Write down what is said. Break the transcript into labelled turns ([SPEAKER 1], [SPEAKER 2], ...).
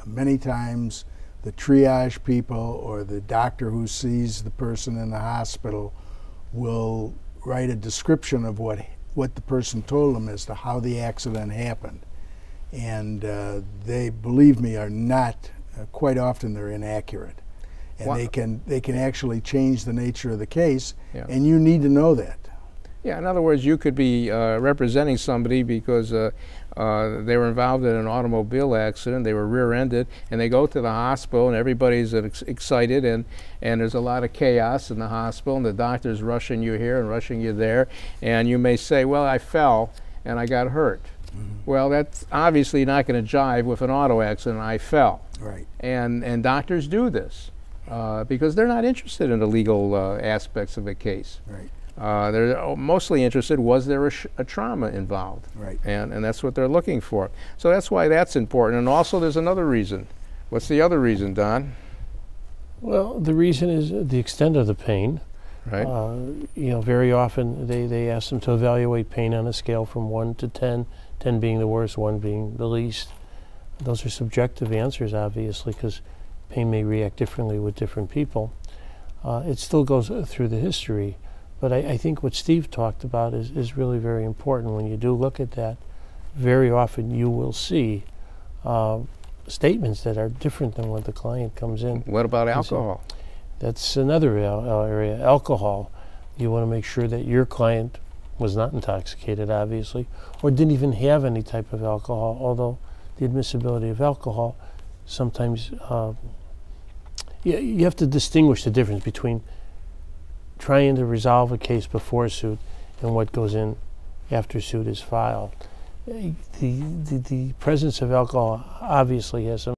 [SPEAKER 1] Many times the triage people or the doctor who sees the person in the hospital will write a description of what the person told them as to how the accident happened. And they, believe me, are not, quite often they're inaccurate. And they can actually change the nature of the case, and you need to know that.
[SPEAKER 2] Yeah, in other words, you could be representing somebody because they were involved in an automobile accident, they were rear-ended, and they go to the hospital and everybody's excited, and there's a lot of chaos in the hospital, and the doctor's rushing you here and rushing you there, and you may say, well, I fell and I got hurt. Well, that's obviously not going to jive with an auto accident. I fell.
[SPEAKER 1] Right.
[SPEAKER 2] And doctors do this because they're not interested in the legal aspects of the case.
[SPEAKER 1] Right.
[SPEAKER 2] They're mostly interested, was there a trauma involved?
[SPEAKER 1] Right.
[SPEAKER 2] And that's what they're looking for. So that's why that's important. And also there's another reason. What's the other reason, Don?
[SPEAKER 3] Well, the reason is the extent of the pain.
[SPEAKER 2] Right.
[SPEAKER 3] You know, very often they ask them to evaluate pain on a scale from 1 to 10, 10 being the worst, 1 being the least. Those are subjective answers, obviously, because pain may react differently with different people. It still goes through the history, but I think what Steve talked about is really very important. When you do look at that, very often you will see statements that are different than what the client comes in.
[SPEAKER 2] What about alcohol?
[SPEAKER 3] That's another area. Alcohol, you want to make sure that your client was not intoxicated, obviously, or didn't even have any type of alcohol, although the admissibility of alcohol sometimes, you have to distinguish the difference between trying to resolve a case before suit and what goes in after suit is filed. The presence of alcohol obviously has some